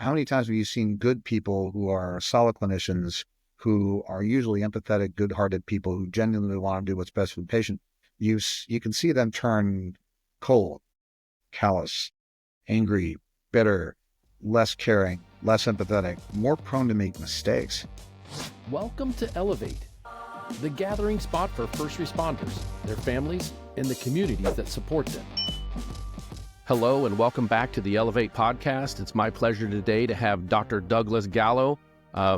how many times have you seen good people who are solid clinicians, who are usually empathetic, good-hearted people who genuinely want to do what's best for the patient? You can see them turn cold, callous, angry, bitter, less caring, less empathetic, more prone to make mistakes. Welcome to Elevate, the gathering spot for first responders, their families, and the communities that support them. Hello and welcome back to the Elevate podcast. It's my pleasure today to have Dr. Douglas Gallo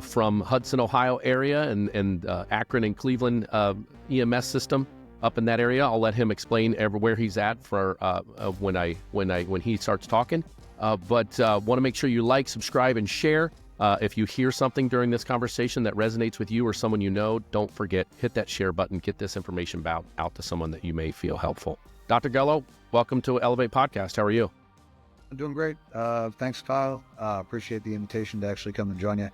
from Hudson, Ohio area and Akron and Cleveland EMS system up in that area. I'll let him explain where he's at for when he starts talking. But want to make sure you like, subscribe, and share. If you hear something during this conversation that resonates with you or someone you know, don't forget, hit that share button, get this information out to someone that you may feel helpful. Dr. Gallo, welcome to Elevate Podcast. How are you? I'm doing great. Thanks, Kyle. Appreciate the invitation to actually come and join you.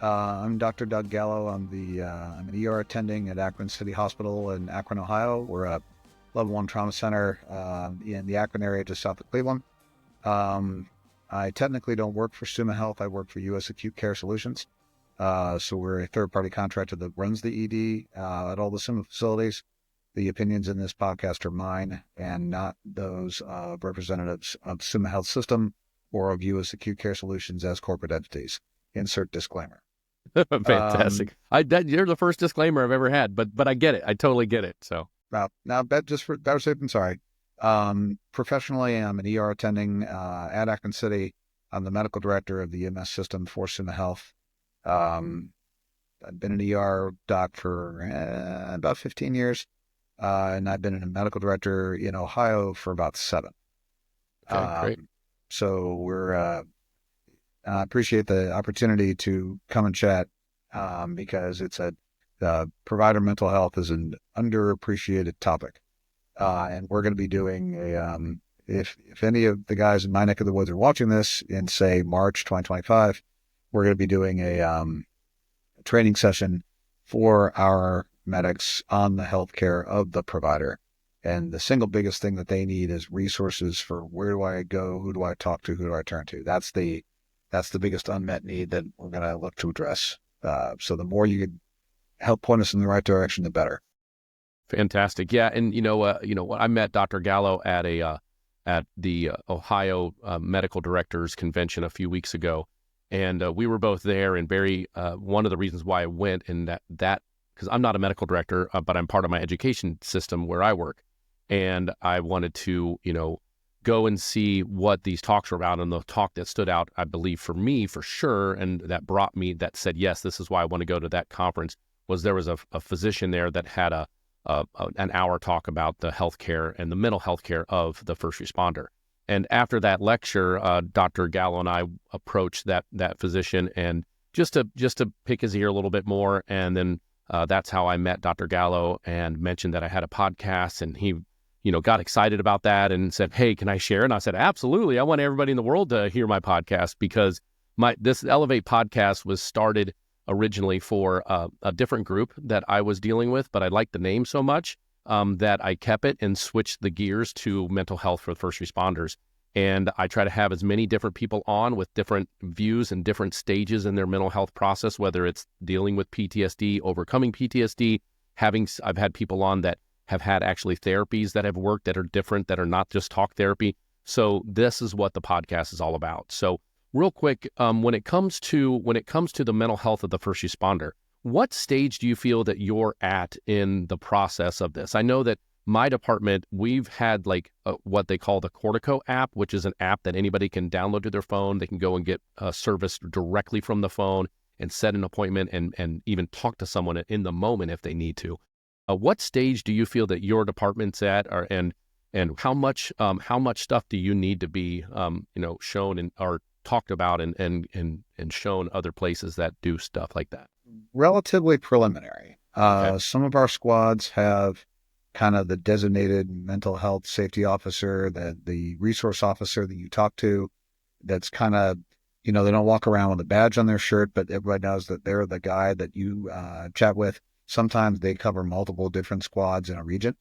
I'm Dr. Doug Gallo. I'm an ER attending at Akron City Hospital in Akron, Ohio. We're a level 1 trauma center in the Akron area just south of Cleveland. I technically don't work for Summa Health. I work for U.S. Acute Care Solutions. So we're a third-party contractor that runs the ED at all the Summa facilities. The opinions in this podcast are mine and not those of representatives of Summa Health System or of U.S. Acute Care Solutions as corporate entities. Insert disclaimer. Fantastic. You're the first disclaimer I've ever had, but I get it. I totally get it. So now, just for better safe than sorry. Professionally, I'm an ER attending at Akron City. I'm the medical director of the EMS system for Summa Health. I've been an ER doc for about 15 years. And I've been a medical director in Ohio for about 7. Okay, great. So I appreciate the opportunity to come and chat because provider mental health is an underappreciated topic. And we're going to be doing if any of the guys in my neck of the woods are watching this in, say, March 2025, we're going to be doing a training session for our medics on the healthcare of the provider. And the single biggest thing that they need is resources for where do I go, who do I talk to, who do I turn to? That's the biggest unmet need that we're going to look to address. So the more you could help point us in the right direction, the better. Fantastic. Yeah. And I met Dr. Gallo at the Ohio Medical Directors Convention a few weeks ago. And we were both there, and one of the reasons why I went in that because I'm not a medical director, but I'm part of my education system where I work. And I wanted to, go and see what these talks were about. And the talk that stood out, I believe, for me, for sure, and that said, yes, this is why I want to go to that conference, was there was a physician there that had an hour talk about the healthcare and the mental health care of the first responder. And after that lecture, Dr. Gallo and I approached that physician and just to pick his ear a little bit more. And then that's how I met Dr. Gallo and mentioned that I had a podcast, and he, got excited about that and said, "Hey, can I share?" And I said, "Absolutely. I want everybody in the world to hear my podcast," because this Elevate podcast was started originally for a different group that I was dealing with, but I liked the name so much that I kept it and switched the gears to mental health for first responders. And I try to have as many different people on with different views and different stages in their mental health process, whether it's dealing with PTSD, overcoming PTSD. I've had people on that have had actually therapies that have worked that are different, that are not just talk therapy. So this is what the podcast is all about. So real quick, when it comes to the mental health of the first responder, what stage do you feel that you're at in the process of this? I know that my department, we've had what they call the Cortico app, which is an app that anybody can download to their phone. They can go and get service directly from the phone and set an appointment and even talk to someone in the moment if they need to. What stage do you feel that your department's at, and how much stuff do you need to be shown or talked about and shown other places that do stuff like that? Relatively preliminary. Okay. Some of our squads have kind of the designated mental health safety officer, the resource officer that you talk to. That's kind of, they don't walk around with a badge on their shirt, but everybody knows that they're the guy that you chat with. Sometimes they cover multiple different squads in a region.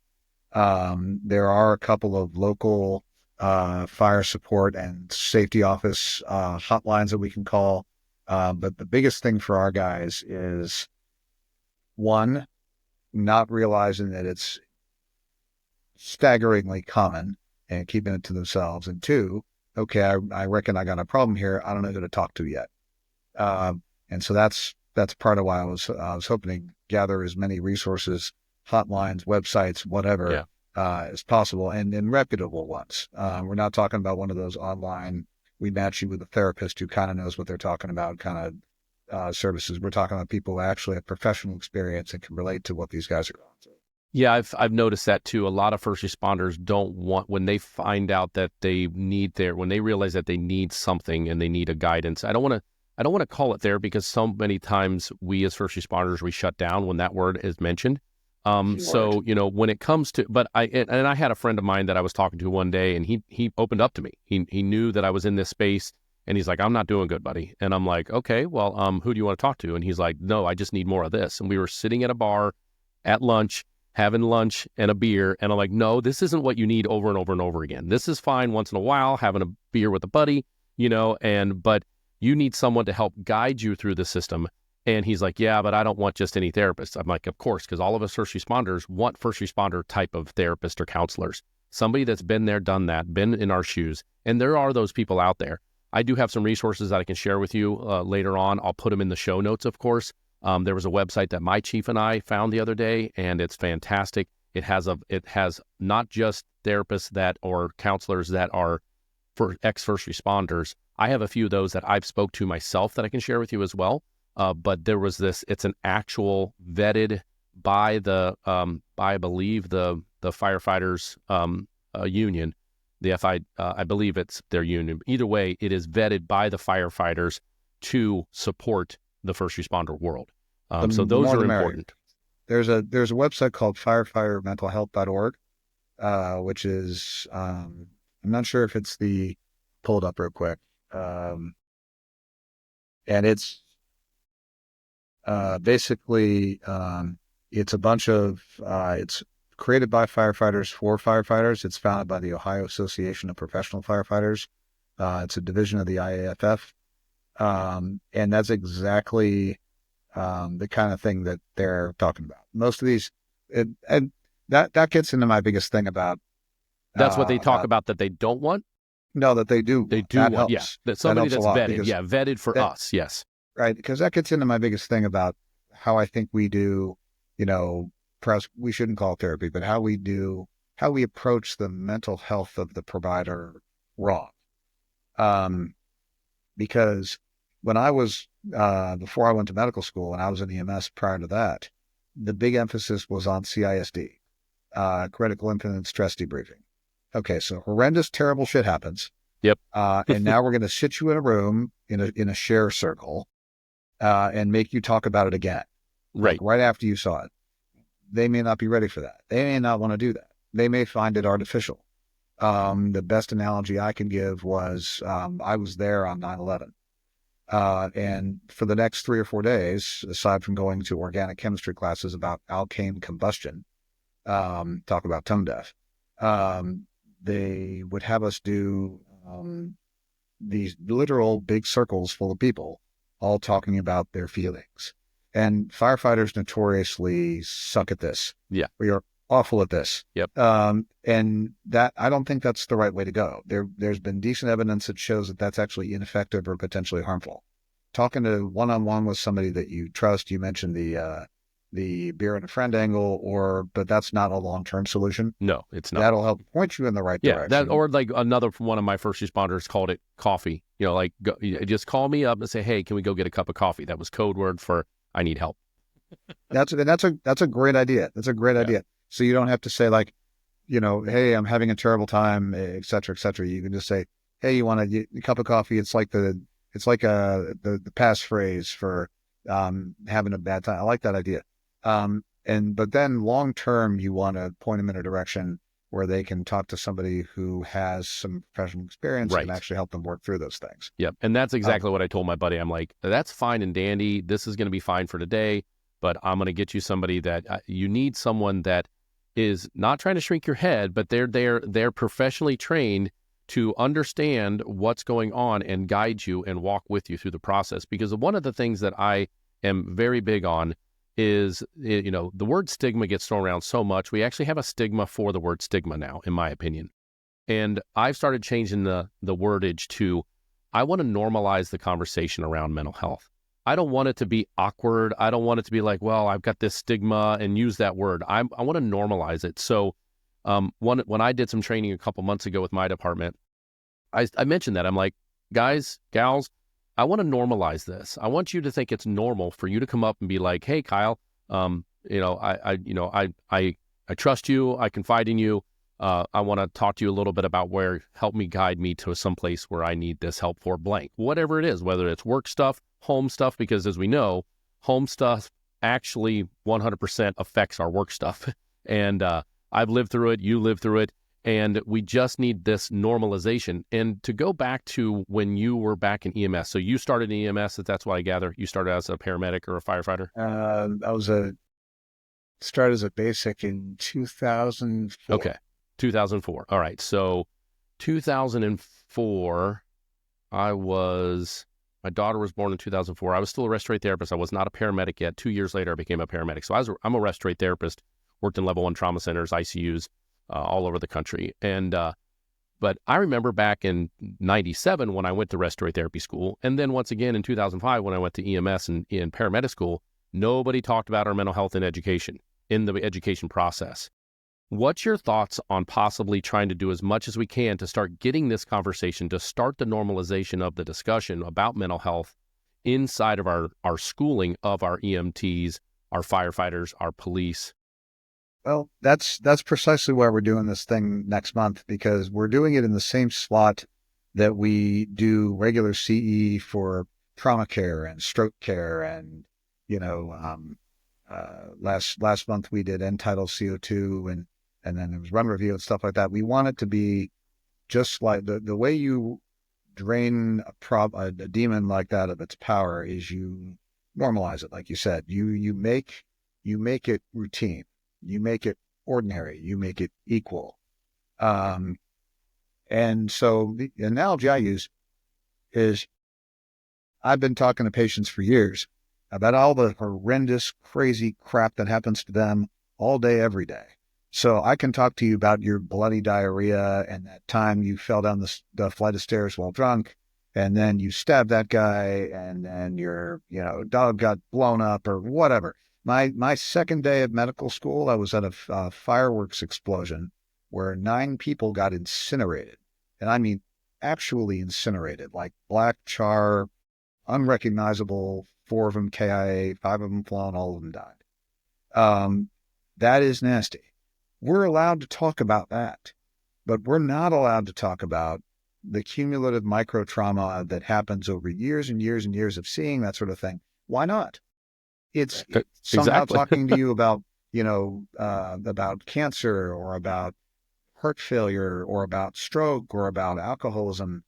There are a couple of local fire support and safety office hotlines that we can call. But the biggest thing for our guys is, one, not realizing that it's staggeringly common and keeping it to themselves. And two, okay, I reckon I got a problem here. I don't know who to talk to yet. And so that's part of why I was hoping to gather as many resources, hotlines, websites, whatever, as possible, and reputable ones. We're not talking about one of those online, we match you with a therapist who kind of knows what they're talking about kind of services. We're talking about people who actually have professional experience and can relate to what these guys are going through. Yeah, I've noticed that too. A lot of first responders don't want, when they find out that they need when they realize that they need something and they need a guidance. I don't want to call it there, because so many times we as first responders, we shut down when that word is mentioned. So, when it comes to, but I had a friend of mine that I was talking to one day, and he opened up to me. He knew that I was in this space, and he's like, "I'm not doing good, buddy." And I'm like, "Okay, well, who do you want to talk to?" And he's like, "No, I just need more of this." And we were sitting at a bar at lunch, having lunch and a beer. And I'm like, "No, this isn't what you need over and over and over again. This is fine once in a while, having a beer with a buddy, but you need someone to help guide you through the system." And he's like, "Yeah, but I don't want just any therapist." I'm like, "Of course, because all of us first responders want first responder type of therapist or counselors, somebody that's been there, done that, been in our shoes." And there are those people out there. I do have some resources that I can share with you later on. I'll put them in the show notes, of course. There was a website that my chief and I found the other day, and it's fantastic. It has not just therapists or counselors that are for ex-first responders. I have a few of those that I've spoke to myself that I can share with you as well. But there was it's an actual vetted by I believe the firefighters union, the FI, I believe it's their union. Either way, it is vetted by the firefighters to support the first responder world. So those are important. There's a website called firefightermentalhealth.org, which is, I'm not sure if it's pull it up real quick. And it's basically, it's a bunch of, it's created by firefighters for firefighters. It's founded by the Ohio Association of Professional Firefighters. It's a division of the IAFF. And that's exactly the kind of thing that they're talking about. Most of these, and that gets into my biggest thing about. That's what they talk about that they don't want? No, that they do. They do that want, helps. yeah. That somebody that that's vetted, vetted for us, yes. Right, because that gets into my biggest thing about how I think we do, perhaps we shouldn't call it therapy, but how we approach the mental health of the provider wrong. Because when I was, before I went to medical school and I was in EMS prior to that, the big emphasis was on CISD, critical incident stress debriefing. Okay, so horrendous, terrible shit happens. Yep. And now we're going to sit you in a room in a share circle, and make you talk about it again. Right. Right after you saw it. They may not be ready for that. They may not want to do that. They may find it artificial. The best analogy I can give was, I was there on 9/11. And for the next 3 or 4 days, aside from going to organic chemistry classes about alkane combustion, talk about tone deaf, they would have us do these literal big circles full of people all talking about their feelings. And firefighters notoriously suck at this. Yeah. We are awful at this. Yep. And that, I don't think that's the right way to go. There's been decent evidence that shows that that's actually ineffective or potentially harmful. Talking to one-on-one with somebody that you trust, you mentioned the beer and a friend angle, but that's not a long-term solution. No, it's not. That'll help point you in the right direction. That, or like another one of my first responders called it coffee. Just call me up and say, "Hey, can we go get a cup of coffee?" That was code word for I need help. That's a great idea. That's a great idea. So you don't have to say "Hey, I'm having a terrible time," et cetera, et cetera. You can just say, "Hey, you want a cup of coffee?" It's like the passphrase for having a bad time. I like that idea. But then long term, you want to point them in a direction where they can talk to somebody who has some professional experience and actually help them work through those things. Yep. And that's exactly what I told my buddy. I'm like, "That's fine and dandy. This is going to be fine for today, but I'm going to get you somebody that you need someone that is not trying to shrink your head, but they're professionally trained to understand what's going on and guide you and walk with you through the process. Because one of the things that I am very big on is, the word stigma gets thrown around so much. We actually have a stigma for the word stigma now, in my opinion. And I've started changing the wordage to, I want to normalize the conversation around mental health. I don't want it to be awkward. I don't want it to be like, well, I've got this stigma and use that word. I want to normalize it. So when I did some training a couple months ago with my department, I mentioned that. I'm like, guys, gals, I want to normalize this. I want you to think it's normal for you to come up and be like, hey, Kyle, I trust you. I confide in you. I want to talk to you a little bit about help me guide me to some place where I need this help for blank, whatever it is, whether it's work stuff, home stuff, because as we know, home stuff actually 100% affects our work stuff. And I've lived through it. You lived through it. And we just need this normalization. And to go back to when you were back in EMS, so you started in EMS, that's what I gather. You started as a paramedic or a firefighter? I started as a basic in 2004. Okay, 2004. All right, so 2004, my daughter was born in 2004. I was still a respiratory therapist. I was not a paramedic yet. 2 years later, I became a paramedic. So I'm a respiratory therapist, worked in level 1 trauma centers, ICUs, all over the country. And but I remember back in 97 when I went to respiratory therapy school, and then once again in 2005 when I went to EMS and in paramedic school, nobody talked about our mental health in education, in the education process. What's your thoughts on possibly trying to do as much as we can to start getting this conversation, to start the normalization of the discussion about mental health inside of our schooling of our EMTs, our firefighters, our police? Well, that's precisely why we're doing this thing next month, because we're doing it in the same slot that we do regular CE for trauma care and stroke care. And, last month we did end tidal CO2 and then there was run review and stuff like that. We want it to be just like the way you drain a demon like that of its power is you normalize it. Like you said, you make it routine. You make it ordinary. You make it equal. And so the analogy I use is I've been talking to patients for years about all the horrendous, crazy crap that happens to them all day, every day. So I can talk to you about your bloody diarrhea and that time you fell down the flight of stairs while drunk, and then you stabbed that guy, and then your dog got blown up or whatever. My second day of medical school, I was at a fireworks explosion where 9 people got incinerated. And I mean, actually incinerated, like black char, unrecognizable, 4 of them KIA, 5 of them flown, all of them died. That is nasty. We're allowed to talk about that, but we're not allowed to talk about the cumulative micro trauma that happens over years and years and years of seeing that sort of thing. Why not? It's somehow Exactly. talking to you about, about cancer or about heart failure or about stroke or about alcoholism.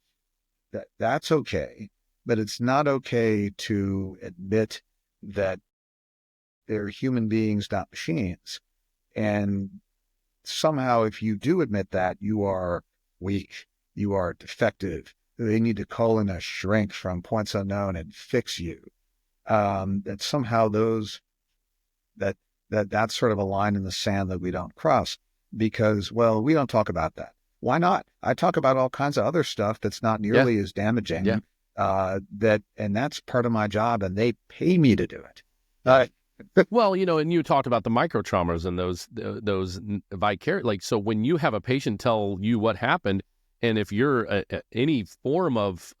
That's okay, but it's not okay to admit that they're human beings, not machines. And somehow, if you do admit that, you are weak, you are defective. They need to call in a shrink from points unknown and fix you. That somehow that's sort of a line in the sand that we don't cross because, well, we don't talk about that. Why not? I talk about all kinds of other stuff that's not nearly as damaging. Yeah. And that's part of my job, and they pay me to do it. Well, and you talked about the micro traumas and those vicarious, like, so when you have a patient tell you what happened, and if you're any form of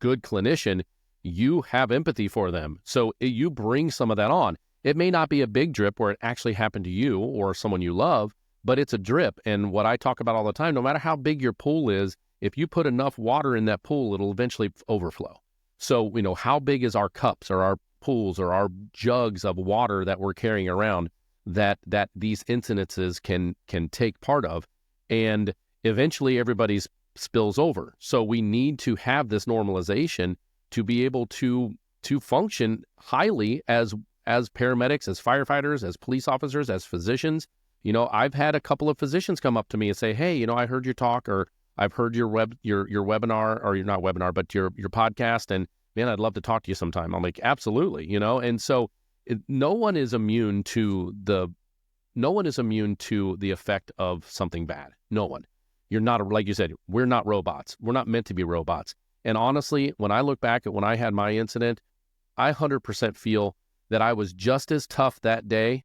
good clinician, you have empathy for them. So you bring some of that on. It may not be a big drip where it actually happened to you or someone you love, but it's a drip. And what I talk about all the time, no matter how big your pool is, if you put enough water in that pool, it'll eventually overflow. So, how big is our cups or our pools or our jugs of water that we're carrying around that these incidences can take part of, and eventually everybody's spills over. So we need to have this normalization to be able to function highly as paramedics, as firefighters, as police officers, as physicians. I've had a couple of physicians come up to me and say, hey, I heard you talk, or I've heard your webinar, or you're not webinar, but your podcast, and man, I'd love to talk to you sometime. I'm like, absolutely, and so no one is immune to the effect of something bad. No one. You're not, like you said, we're not robots. We're not meant to be robots. And honestly, when I look back at when I had my incident, I 100% feel that I was just as tough that day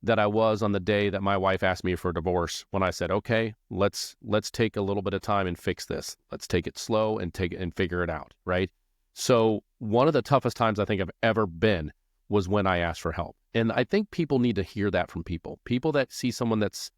that I was on the day that my wife asked me for a divorce, when I said, okay, let's take a little bit of time and fix this. Let's take it slow and figure it out, right? So one of the toughest times I think I've ever been was when I asked for help. And I think people need to hear that from people that see someone that's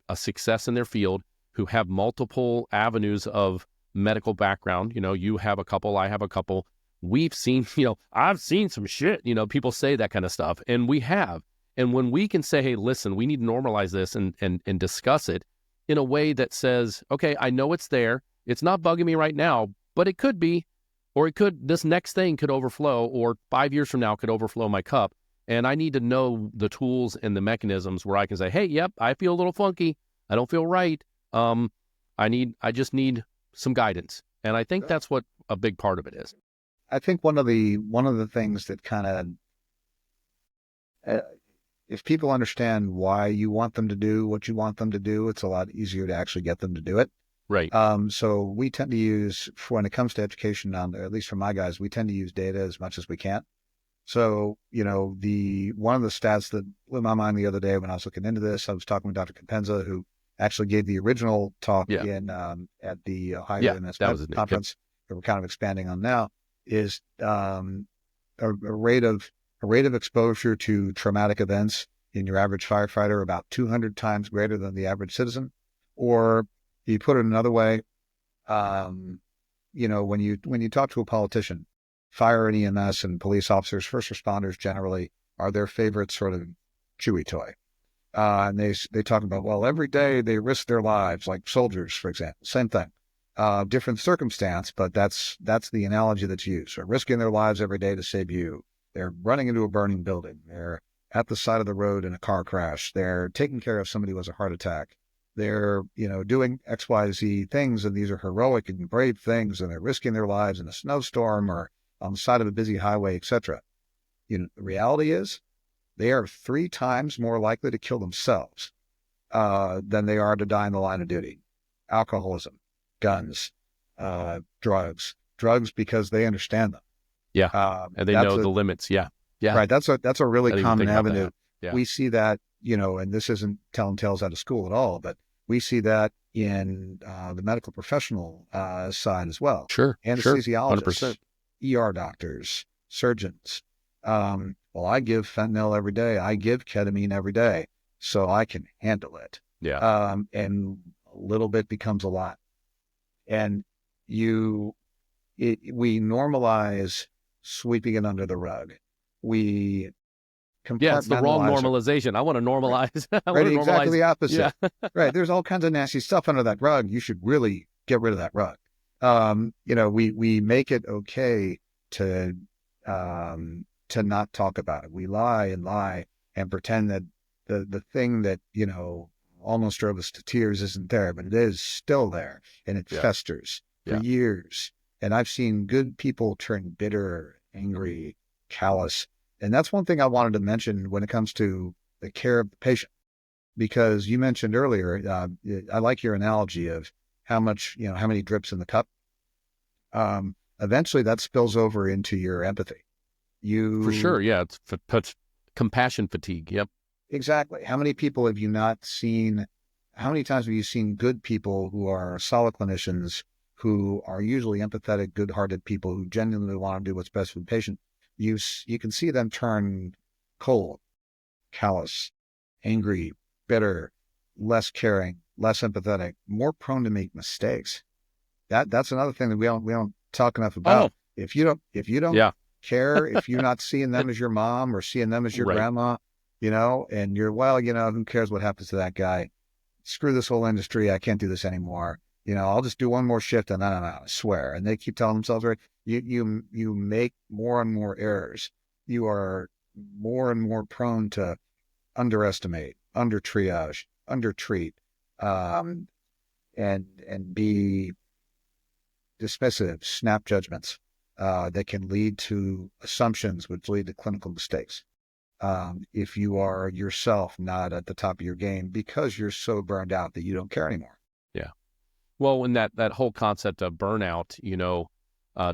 a success in their field, who have multiple avenues of medical background. You have a couple, I have a couple. We've seen, I've seen some shit, people say that kind of stuff, and we have. And when we can say, hey, listen, we need to normalize this and discuss it in a way that says, okay, I know it's there. It's not bugging me right now, but it could be, or this next thing could overflow, or 5 years from now could overflow my cup. And I need to know the tools and the mechanisms where I can say, hey, yep, I feel a little funky. I don't feel right. I just need some guidance. And I think that's what a big part of it is. I think one of the things that kind of, if people understand why you want them to do what you want them to do, it's a lot easier to actually get them to do it. Right. So we tend to use, when it comes to education, at least for my guys, we tend to use data as much as we can. So, one of the stats that blew my mind the other day when I was looking into this, I was talking with Dr. Capenza, who actually gave the original talk at the Ohio MS conference that we're kind of expanding on now, is a rate of exposure to traumatic events in your average firefighter about 200 times greater than the average citizen. Or you put it another way, when you talk to a politician, fire and EMS and police officers, first responders generally are their favorite sort of chewy toy. And they talk about, well, every day they risk their lives, like soldiers, for example. Same thing. Different circumstance, but that's the analogy that's used. They're risking their lives every day to save you. They're running into a burning building. They're at the side of the road in a car crash. They're taking care of somebody who has a heart attack. They're, doing XYZ things, and these are heroic and brave things, and they're risking their lives in a snowstorm or on the side of a busy highway, etc. The reality is they are 3 times more likely to kill themselves than they are to die in the line of duty. Alcoholism, guns, drugs because they understand them. Yeah, and they know the limits. Yeah. Right. That's a really common avenue. Yeah. We see that, and this isn't telling tales out of school at all, but we see that in the medical professional side as well. Sure. Anesthesiologists, 100%. ER doctors, surgeons. Well, I give fentanyl every day. I give ketamine every day, so I can handle it. Yeah. And a little bit becomes a lot. And we normalize sweeping it under the rug. We it's the wrong normalization. I want to normalize. Right, exactly the opposite. Yeah. Right. There's all kinds of nasty stuff under that rug. You should really get rid of that rug. We make it okay to not talk about it. We lie and pretend that the thing that, almost drove us to tears isn't there, but it is still there, and it festers for years. And I've seen good people turn bitter, angry, callous. And that's one thing I wanted to mention when it comes to the care of the patient, because you mentioned earlier, I like your analogy of how many drips in the cup. Eventually that spills over into your empathy. For sure. Yeah. It's compassion fatigue. Yep. Exactly. How many people have you not seen? How many times have you seen good people who are solid clinicians, who are usually empathetic, good-hearted people who genuinely want to do what's best for the patient? You can see them turn cold, callous, angry, bitter, less caring, less empathetic, more prone to make mistakes. That's another thing that we don't talk enough about. If you don't care, if you're not seeing them as your mom or seeing them as your grandma, and you're, who cares what happens to that guy? Screw this whole industry. I can't do this anymore. I'll just do one more shift and then I'm out, I swear. And they keep telling themselves, right? You make more and more errors. You are more and more prone to underestimate, under triage, under treat. And and be dismissive, snap judgments that can lead to assumptions, which lead to clinical mistakes. If you are yourself not at the top of your game because you're so burned out that you don't care anymore. Yeah. Well, in that whole concept of burnout,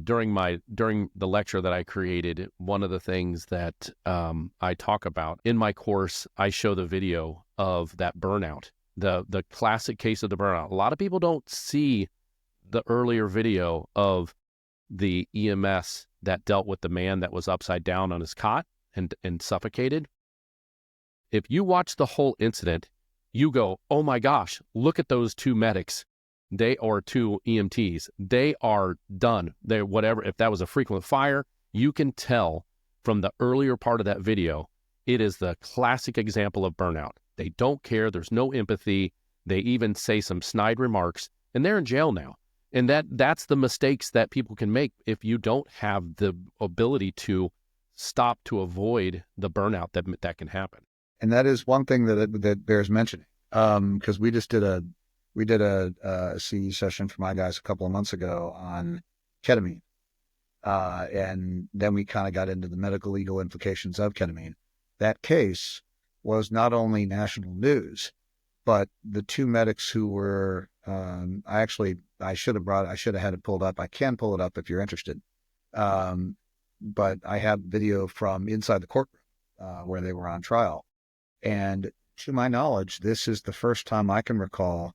during the lecture that I created, one of the things that I talk about in my course, I show the video of that burnout, the classic case of the burnout. A lot of people don't see the earlier video of the EMS that dealt with the man that was upside down on his cot and suffocated. If you watch the whole incident, you go, oh my gosh, look at those two medics. Or two EMTs. They are done. They're whatever. If that was a frequent fire, you can tell from the earlier part of that video, it is the classic example of burnout. They don't care. There's no empathy. They even say some snide remarks, and they're in jail now. And that's the mistakes that people can make if you don't have the ability to stop to avoid the burnout that can happen. And that is one thing that bears mentioning, because we did a CE session for my guys a couple of months ago on ketamine. And then we kind of got into the medical legal implications of ketamine. That case was not only national news, but the two medics who were, I should have had it pulled up. I can pull it up if you're interested. But I have video from inside the courtroom, where they were on trial. And to my knowledge, this is the first time I can recall,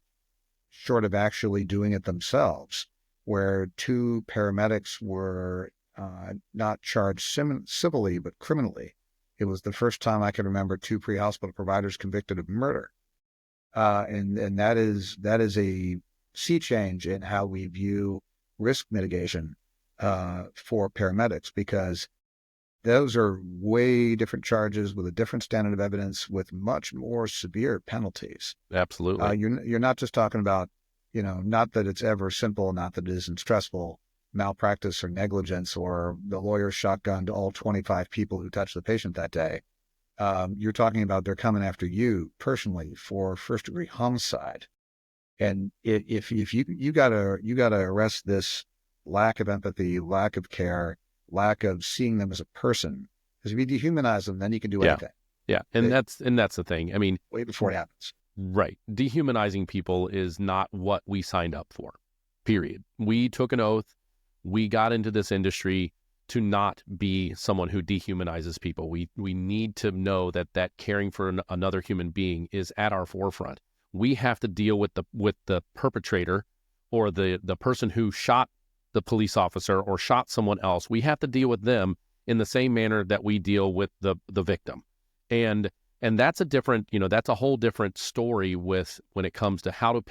short of actually doing it themselves, where two paramedics were not charged civilly, but criminally. It was the first time I can remember two pre-hospital providers convicted of murder. And that is a sea change in how we view risk mitigation for paramedics, because those are way different charges with a different standard of evidence with much more severe penalties. Absolutely. You're not just talking about, not that it's ever simple, not that it isn't stressful, malpractice or negligence, or the lawyer shotgunned all 25 people who touched the patient that day. You're talking about they're coming after you personally for first-degree homicide. And if you gotta arrest this lack of empathy, lack of care, lack of seeing them as a person. Because if you dehumanize them, then you can do anything. Yeah, and that's the thing. I mean, way before it happens. Right. Dehumanizing people is not what we signed up for, period. We took an oath. We got into this industry to not be someone who dehumanizes people. We need to know that caring for another human being is at our forefront. We have to deal with the perpetrator or the person who shot the police officer or shot someone else. We have to deal with them in the same manner that we deal with the victim. And that's that's a whole different story when it comes to how do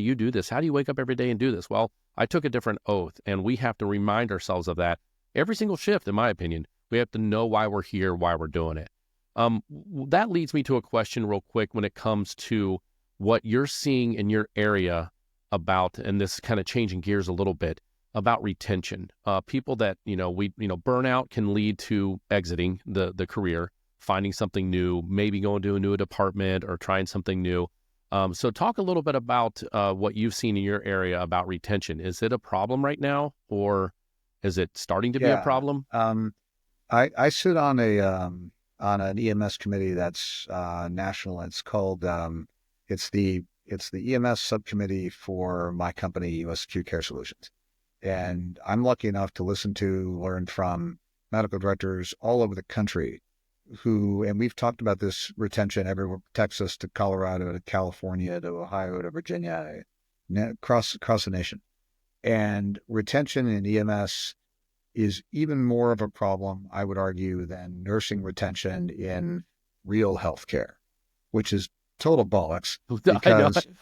you do this? How do you wake up every day and do this? Well, I took a different oath, and we have to remind ourselves of that every single shift, in my opinion. We have to know why we're here, why we're doing it. That leads me to a question real quick when it comes to what you're seeing in your area about, and this is kind of changing gears a little bit, about retention. People that, burnout can lead to exiting the career, finding something new, maybe going to a new department or trying something new. So talk a little bit about what you've seen in your area about retention. Is it a problem right now, or is it starting to be a problem? I sit on an EMS committee that's national. It's called it's the EMS subcommittee for my company, US Acute Care Solutions. And I'm lucky enough to learn from medical directors all over the country and we've talked about this retention everywhere, Texas to Colorado to California to Ohio to Virginia, across the nation. And retention in EMS is even more of a problem, I would argue, than nursing retention in real healthcare, which is total bollocks.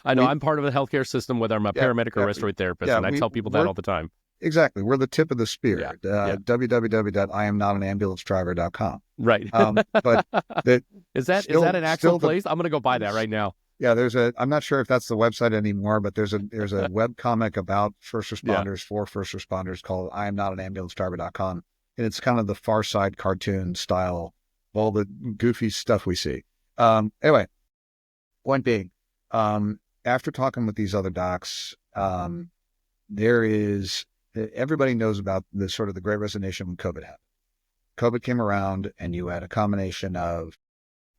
I know. I'm part of the healthcare system, whether I'm a paramedic or respiratory therapist, and I tell people that all the time. Exactly. We're the tip of the spear. www.IamNotAnAmbulanceDriver.com. Right. But is that an actual place? I'm going to go buy that right now. Yeah, I'm not sure if that's the website anymore, but there's a webcomic about first responders for first responders called IamNotAnAmbulanceDriver.com. And it's kind of the Far Side cartoon style, all the goofy stuff we see. Anyway, point being, after talking with these other docs, there is, everybody knows about the sort of the Great Resignation when COVID happened. COVID came around and you had a combination of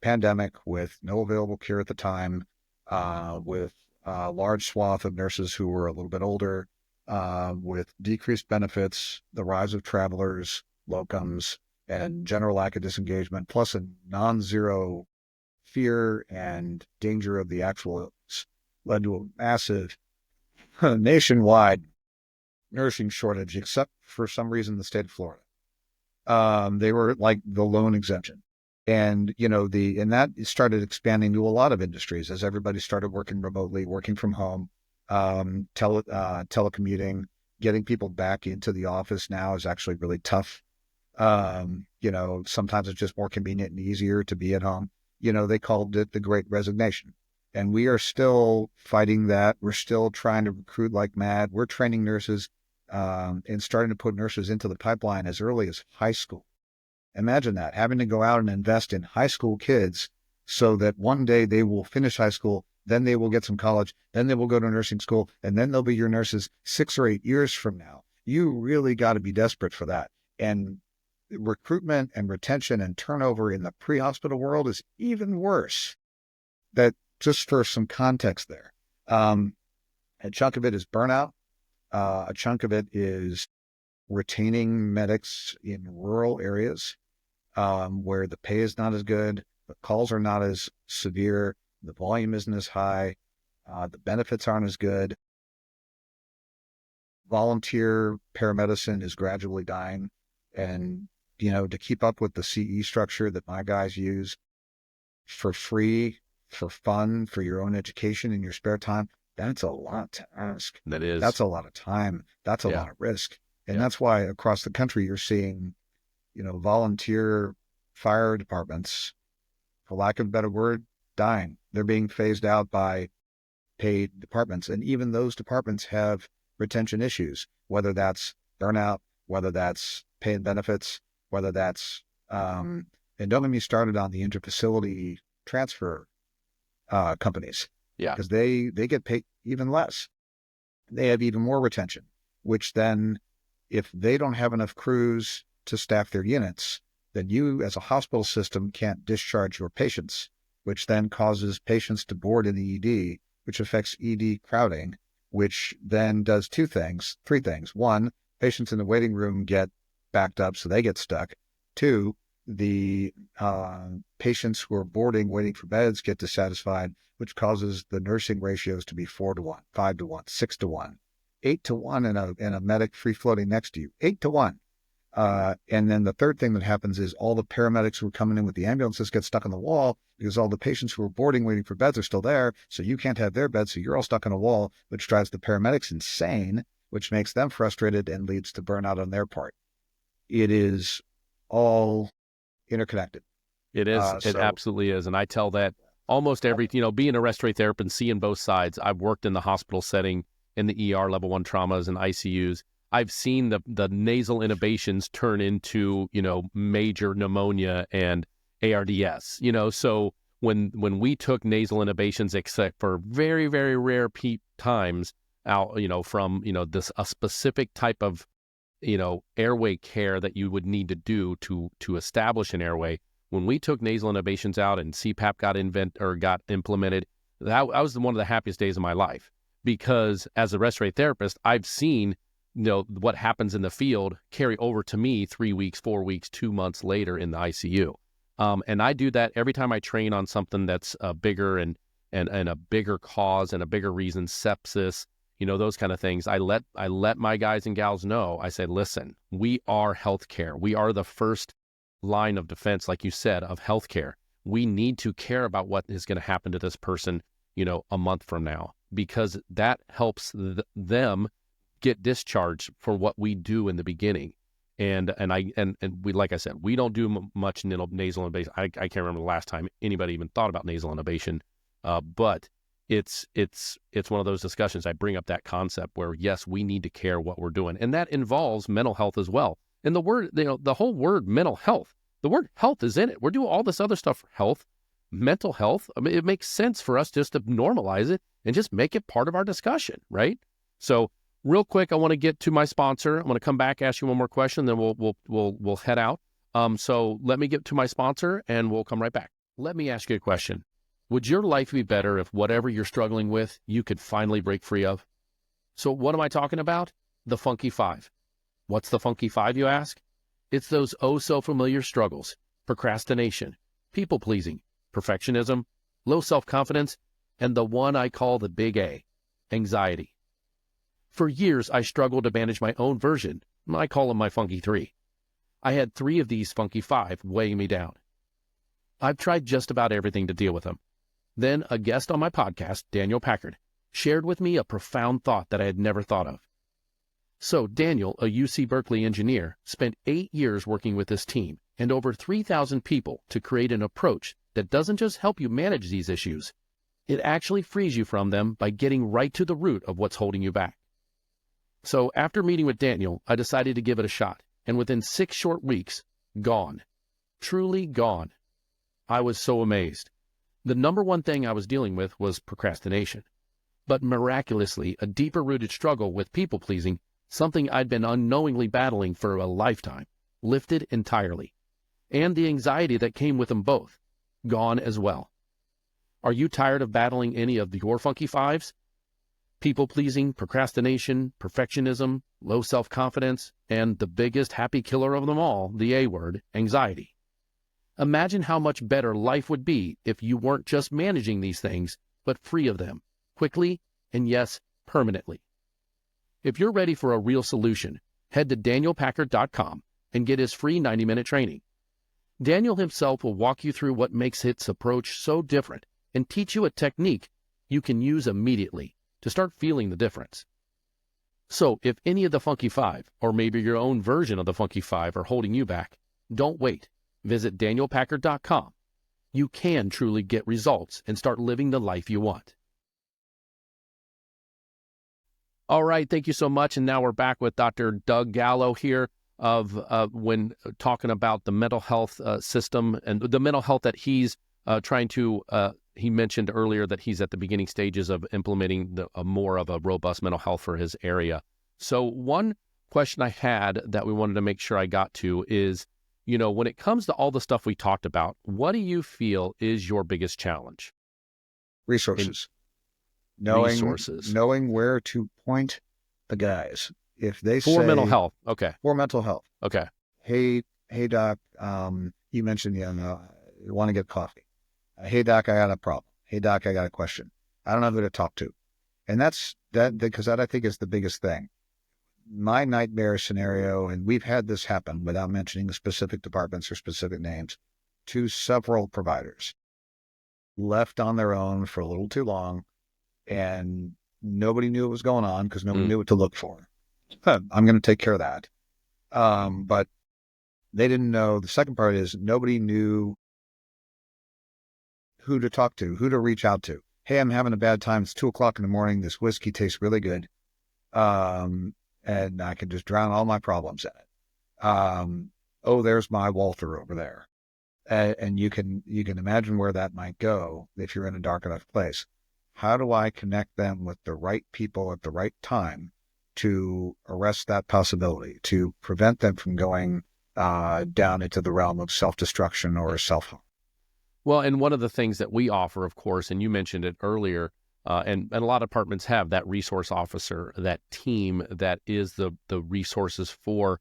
pandemic with no available cure at the time, with a large swath of nurses who were a little bit older, with decreased benefits, the rise of travelers, locums, and general lack of disengagement, plus a non-zero fear and danger of the actual illness, led to a massive nationwide nursing shortage, except for some reason the state of Florida. They were like the lone exemption. And, and that started expanding to a lot of industries as everybody started working remotely, working from home, telecommuting, getting people back into the office now is actually really tough. Sometimes it's just more convenient and easier to be at home. They called it the Great Resignation. And we are still fighting that. We're still trying to recruit like mad. We're training nurses and starting to put nurses into the pipeline as early as high school. Imagine that, having to go out and invest in high school kids so that one day they will finish high school, then they will get some college, then they will go to nursing school, and then they'll be your nurses 6 or 8 years from now. You really got to be desperate for that. And recruitment and retention and turnover in the pre-hospital world is even worse. That, just for some context there. A chunk of it is burnout. A chunk of it is retaining medics in rural areas where the pay is not as good, the calls are not as severe, the volume isn't as high, the benefits aren't as good. Volunteer paramedicine is gradually dying. And, to keep up with the CE structure that my guys use for free, for fun, for your own education in your spare time, that's a lot to ask. That is. That's a lot of time. That's a lot of risk. And that's why across the country, you're seeing, volunteer fire departments, for lack of a better word, dying. They're being phased out by paid departments. And even those departments have retention issues, whether that's burnout, whether that's pay and benefits, whether that's, and don't get me started on the interfacility transfer companies. Yeah. Because they get paid even less. They have even more retention, which then, if they don't have enough crews to staff their units, then you as a hospital system can't discharge your patients, which then causes patients to board in the ED, which affects ED crowding, which then does three things. One, patients in the waiting room get backed up, so they get stuck. Two, the patients who are boarding, waiting for beds, get dissatisfied, which causes the nursing ratios to be 4-1, 5-1, 6-1, 8-1 in a medic free floating next to you, 8-1. And then the third thing that happens is all the paramedics who are coming in with the ambulances get stuck on the wall because all the patients who are boarding, waiting for beds are still there. So you can't have their beds. So you're all stuck on a wall, which drives the paramedics insane, which makes them frustrated and leads to burnout on their part. It is all interconnected. It is. It absolutely is. And I tell that almost every, being a respiratory therapist and seeing both sides, I've worked in the hospital setting in the ER, level 1 traumas and ICUs. I've seen the nasal intubations turn into, major pneumonia and ARDS, so when we took nasal intubations, except for very, very rare times out, from, a specific type of, airway care that you would need to do to establish an airway. When we took nasal intubations out and CPAP got implemented, that was one of the happiest days of my life, because as a respiratory therapist, I've seen what happens in the field carry over to me 3 weeks, 4 weeks, 2 months later in the ICU. And I do that every time I train on something that's bigger and a bigger cause and a bigger reason, sepsis, those kind of things. I let my guys and gals know. I say, listen, we are healthcare. We are the first line of defense, like you said, of healthcare. We need to care about what is going to happen to this person, a month from now, because that helps them get discharged for what we do in the beginning. And we, like I said, we don't do much nasal intubation. I can't remember the last time anybody even thought about nasal intubation, but it's one of those discussions. I bring up that concept where, yes, we need to care what we're doing, and that involves mental health as well. And the whole word mental health, the word health is in it. We're doing all this other stuff for health. mental health, I mean, it makes sense for us just to normalize it and just make it part of our discussion, right? So real quick, I want to get to my sponsor. I'm going to come back, ask you one more question, then we'll head out. So let me get to my sponsor and we'll come right back. Let me ask you a question. Would your life be better if whatever you're struggling with, you could finally break free of? So what am I talking about? The Funky Five. What's the Funky Five, you ask? It's those oh-so-familiar struggles: procrastination, people-pleasing, perfectionism, low self-confidence, and the one I call the big A, anxiety. For years, I struggled to manage my own version. I call them my Funky Three. I had 3 of these Funky Five weighing me down. I've tried just about everything to deal with them. Then a guest on my podcast, Daniel Packard, shared with me a profound thought that I had never thought of. So Daniel, a UC Berkeley engineer, spent 8 years working with this team and over 3,000 people to create an approach that doesn't just help you manage these issues, it actually frees you from them by getting right to the root of what's holding you back. So after meeting with Daniel, I decided to give it a shot, and within 6 short weeks, gone. Truly gone. I was so amazed. The number one thing I was dealing with was procrastination. But miraculously, a deeper-rooted struggle with people-pleasing, something I'd been unknowingly battling for a lifetime, lifted entirely. And the anxiety that came with them both, gone as well. Are you tired of battling any of your Funky Fives? People-pleasing, procrastination, perfectionism, low self-confidence, and the biggest happy killer of them all, the A word, anxiety. Imagine how much better life would be if you weren't just managing these things, but free of them, quickly, and yes, permanently. If you're ready for a real solution, head to danielpackard.com and get his free 90-minute training. Daniel himself will walk you through what makes his approach so different and teach you a technique you can use immediately to start feeling the difference. So if any of the Funky Five, or maybe your own version of the Funky Five, are holding you back, don't wait. Visit danielpackard.com. You can truly get results and start living the life you want. All right, thank you so much. And now we're back with Dr. Doug Gallo here when talking about the mental health system and the mental health that he's trying to, he mentioned earlier that he's at the beginning stages of implementing more of a robust mental health for his area. So one question I had that we wanted to make sure I got to is, when it comes to all the stuff we talked about, what do you feel is your biggest challenge? Resources. Resources. Knowing where to point the guys. If they for say mental health. Okay. For mental health. Okay. Hey doc, you mentioned you want to get coffee. Hey doc, I got a problem. Hey doc, I got a question. I don't know who to talk to. And that's because that I think is the biggest thing. My nightmare scenario, and we've had this happen without mentioning the specific departments or specific names, to several providers left on their own for a little too long, and nobody knew what was going on because nobody knew what to look for. I'm going to take care of that. But they didn't know. The second part is nobody knew who to talk to, who to reach out to. Hey, I'm having a bad time. It's 2:00 in the morning. This whiskey tastes really good. And I can just drown all my problems in it. Oh, there's my Walter over there. And you can imagine where that might go if you're in a dark enough place. How do I connect them with the right people at the right time to arrest that possibility, to prevent them from going down into the realm of self-destruction or self-harm? Well, and one of the things that we offer, of course, and you mentioned it earlier, and a lot of departments have that resource officer, that team that is the resources for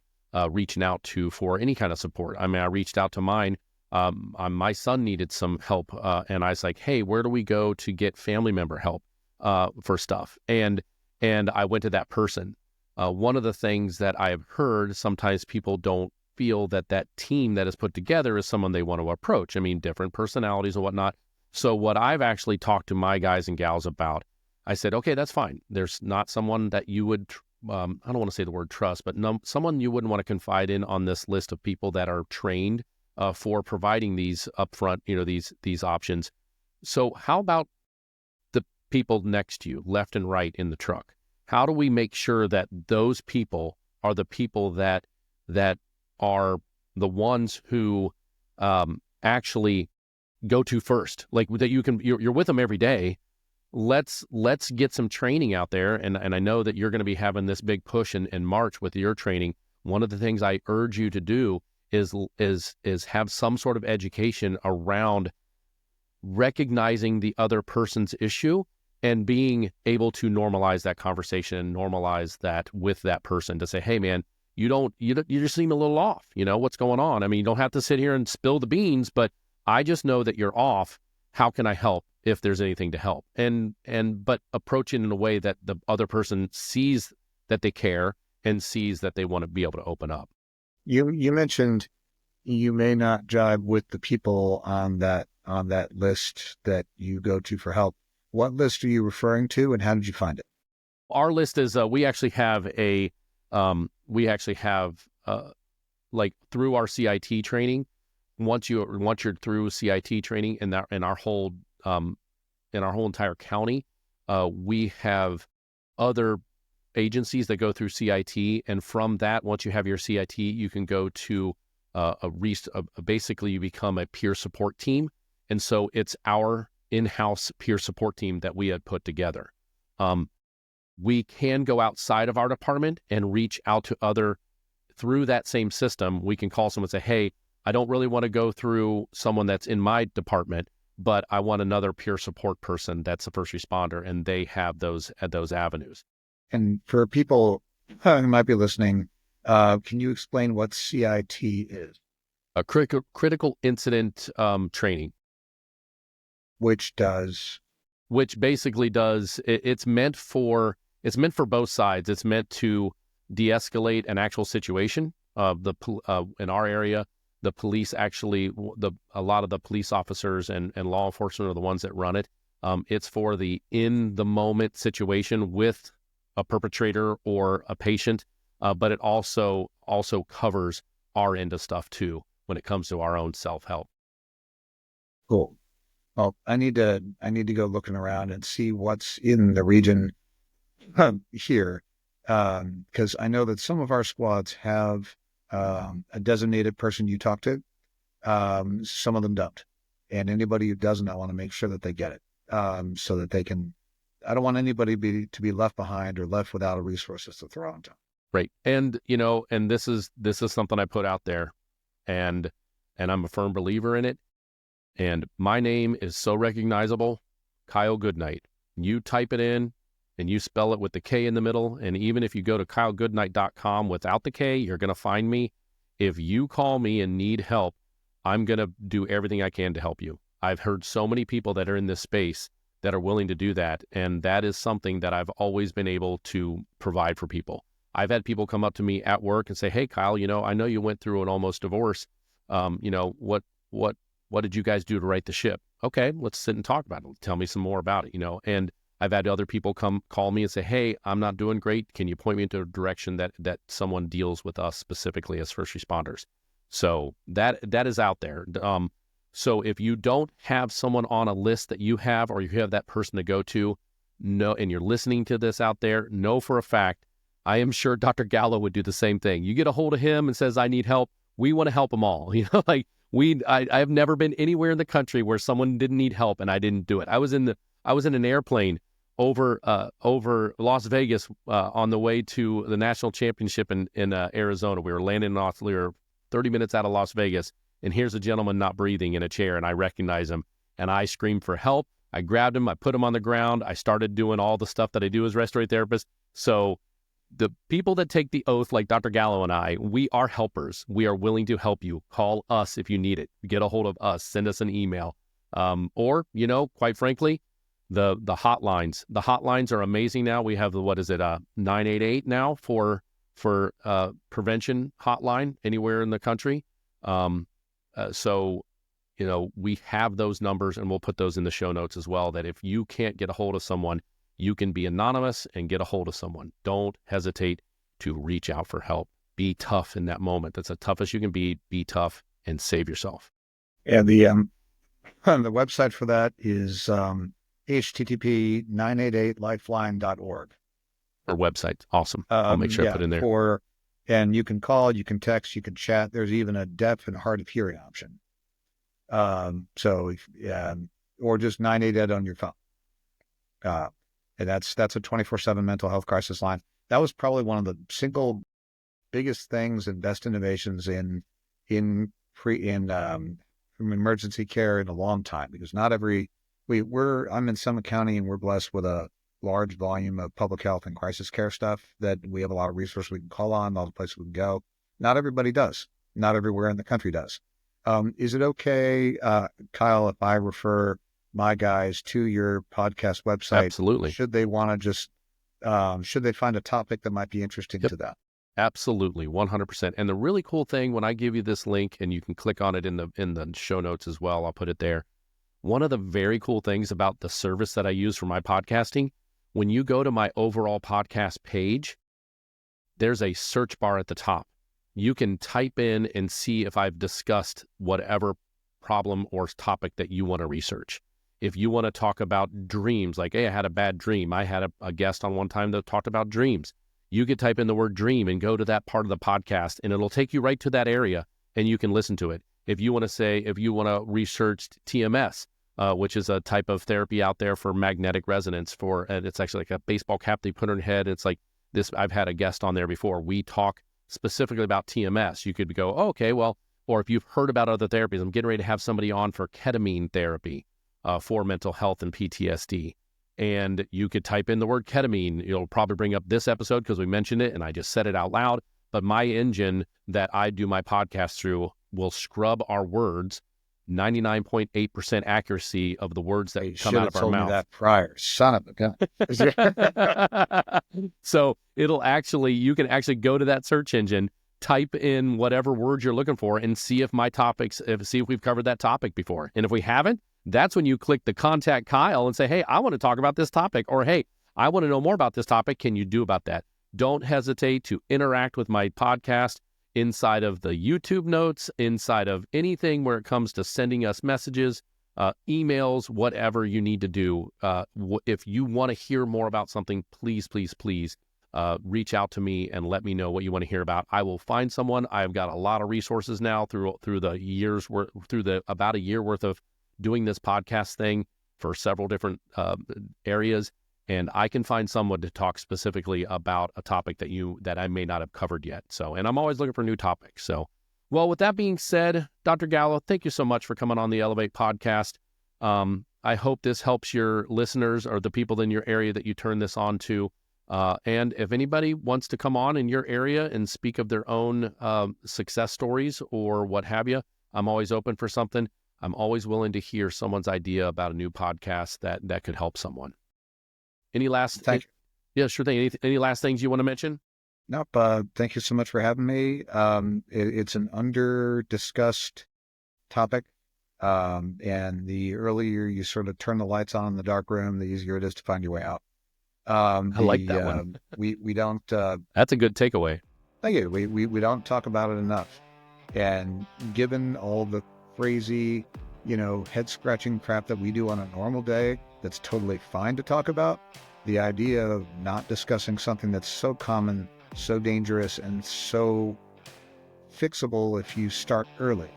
reaching out to for any kind of support. I mean, I reached out to mine. My son needed some help, and I was like, hey, where do we go to get family member help for stuff? And I went to that person. One of the things that I've heard, sometimes people don't feel that team that is put together is someone they want to approach. I mean, different personalities and whatnot. So what I've actually talked to my guys and gals about, I said, okay, that's fine. There's not someone that you would, I don't want to say the word trust, but someone you wouldn't want to confide in on this list of people that are trained for providing these upfront, these options. So how about the people next to you, left and right in the truck? How do we make sure that those people are the people that are the ones who actually go to first, like that you're with them every day. Let's get some training out there. And I know that you're going to be having this big push in March with your training. One of the things I urge you to do is have some sort of education around recognizing the other person's issue and being able to normalize that conversation and normalize that with that person to say, hey man, you just seem a little off. What's going on? I mean, you don't have to sit here and spill the beans, but I just know that you're off. How can I help if there's anything to help? But approach it in a way that the other person sees that they care and sees that they want to be able to open up. You mentioned you may not jive with the people on that list that you go to for help. What list are you referring to, and how did you find it? Our list is we actually have like through our CIT training. Once you're through CIT training in our whole entire county, we have other agencies that go through CIT, and from that, once you have your CIT, you can go to basically you become a peer support team, and so it's our in-house peer support team that we had put together. We can go outside of our department and reach out to through that same system. We can call someone and say, hey, I don't really want to go through someone that's in my department, but I want another peer support person that's a first responder, and they have those avenues. And for people who might be listening, can you explain what CIT is? A critical incident training. Which basically does, it's meant for both sides. It's meant to de-escalate an actual situation. In our area, the police actually, a lot of the police officers and law enforcement are the ones that run it. It's for the in the moment situation with a perpetrator or a patient, but it also covers our end of stuff too when it comes to our own self-help. Cool. Well, I need to go looking around and see what's in the region here, because I know that some of our squads have a designated person you talk to. Some of them don't, and anybody who doesn't, I want to make sure that they get it, so that they can. I don't want anybody to be left behind or left without a resources to throw on top. Right, and this is something I put out there, and I'm a firm believer in it. And my name is so recognizable, Kyle Goodknight. You type it in and you spell it with the K in the middle. And even if you go to kylegoodknight.com without the K, you're going to find me. If you call me and need help, I'm going to do everything I can to help you. I've heard so many people that are in this space that are willing to do that. And that is something that I've always been able to provide for people. I've had people come up to me at work and say, hey, Kyle, I know you went through an almost divorce. What did you guys do to right the ship? Okay, let's sit and talk about it. Tell me some more about it, And I've had other people call me and say, hey, I'm not doing great. Can you point me into a direction that someone deals with us specifically as first responders? So that is out there. So if you don't have someone on a list that you have, or you have that person to go to, and you're listening to this out there, know for a fact, I am sure Dr. Gallo would do the same thing. You get a hold of him and says, I need help. We want to help them all. I have never been anywhere in the country where someone didn't need help and I didn't do it. I was in an airplane over Las Vegas on the way to the national championship in Arizona. We were 30 minutes out of Las Vegas, and here's a gentleman not breathing in a chair, and I recognize him, and I screamed for help. I grabbed him, I put him on the ground, I started doing all the stuff that I do as a respiratory therapist. So the people that take the oath, like Dr. Gallo and I, we are helpers. We are willing to help you. Call us if you need it. Get a hold of us. Send us an email. Or, quite frankly, the hotlines. The hotlines are amazing now. We have the 988 now for prevention hotline anywhere in the country. So we have those numbers, and we'll put those in the show notes as well, that if you can't get a hold of someone, you can be anonymous and get a hold of someone. Don't hesitate to reach out for help. Be tough in that moment. That's the toughest you can be. Be tough and save yourself. And the website for that is http:988lifeline.org. Our website. Awesome. I'll make sure I put in there. And you can call, you can text, you can chat. There's even a deaf and hard of hearing option. Or just 988 on your phone. And that's a 24/7 mental health crisis line. That was probably one of the single biggest things and best innovations in from emergency care in a long time, because I'm in Summit County, and we're blessed with a large volume of public health and crisis care stuff that we have a lot of resources we can call on, all the places we can go. Not everybody does. Not everywhere in the country does. Is it okay, Kyle, if I refer my guys to your podcast website? Absolutely. Should they want to just, should they find a topic that might be interesting to them? Absolutely, 100%. And the really cool thing, when I give you this link, and you can click on it in the show notes as well, I'll put it there. One of the very cool things about the service that I use for my podcasting, when you go to my overall podcast page, there's a search bar at the top. You can type in and see if I've discussed whatever problem or topic that you want to research. If you want to talk about dreams, like, hey, I had a bad dream. I had a guest on one time that talked about dreams. You could type in the word dream and go to that part of the podcast, and it'll take you right to that area, and you can listen to it. If you want to research TMS, which is a type of therapy out there for magnetic resonance, and it's actually like a baseball cap they put on your head. It's like this. I've had a guest on there before. We talk specifically about TMS. You could go, oh, okay, well, or if you've heard about other therapies, I'm getting ready to have somebody on for ketamine therapy for mental health and PTSD. And you could type in the word ketamine. It'll probably bring up this episode because we mentioned it and I just said it out loud. But my engine that I do my podcast through will scrub our words, 99.8% accuracy of the words that come out of our mouth. Me that prior, son of a gun. So you can actually go to that search engine, type in whatever words you're looking for, and see if we've covered that topic before. And if we haven't, that's when you click the contact Kyle and say, hey, I want to talk about this topic, or hey, I want to know more about this topic. Can you do about that? Don't hesitate to interact with my podcast inside of the YouTube notes, inside of anything where it comes to sending us messages, emails, whatever you need to do. If you want to hear more about something, please, please, please reach out to me and let me know what you want to hear about. I will find someone. I've got a lot of resources now through about a year worth of doing this podcast thing for several different areas, and I can find someone to talk specifically about a topic that I may not have covered yet. So, and I'm always looking for new topics. So, well, with that being said, Dr. Gallo, thank you so much for coming on the Elevate podcast. I hope this helps your listeners or the people in your area that you turn this on to. And if anybody wants to come on in your area and speak of their own success stories or what have you, I'm always open for something. I'm always willing to hear someone's idea about a new podcast that could help someone. Any last? Thank you. Yeah, sure thing. Any last things you want to mention? Nope. Thank you so much for having me. It's an under-discussed topic. And the earlier you sort of turn the lights on in the dark room, the easier it is to find your way out. I like that one. We don't. That's a good takeaway. Thank you. We don't talk about it enough. And given all the crazy, head-scratching crap that we do on a normal day, that's totally fine to talk about. The idea of not discussing something that's so common, so dangerous, and so fixable if you start early.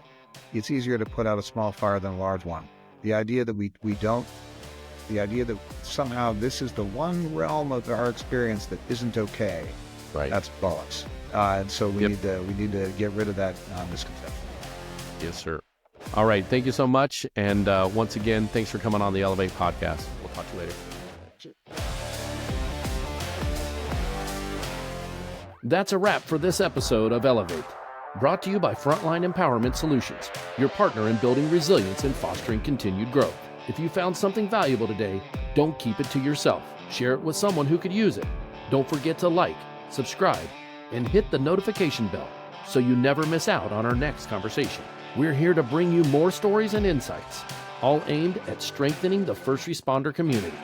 It's easier to put out a small fire than a large one. The idea that the idea that somehow this is the one realm of our experience that isn't okay, right? That's bollocks. And so we need to get rid of that misconception. Yes, sir. All right. Thank you so much. And once again, thanks for coming on the Elevate podcast. We'll talk to you later. That's a wrap for this episode of Elevate, brought to you by Frontline Empowerment Solutions, your partner in building resilience and fostering continued growth. If you found something valuable today, don't keep it to yourself. Share it with someone who could use it. Don't forget to like, subscribe, and hit the notification bell so you never miss out on our next conversation. We're here to bring you more stories and insights, all aimed at strengthening the first responder community.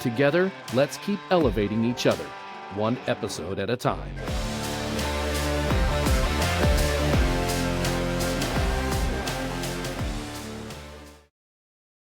Together, let's keep elevating each other, one episode at a time.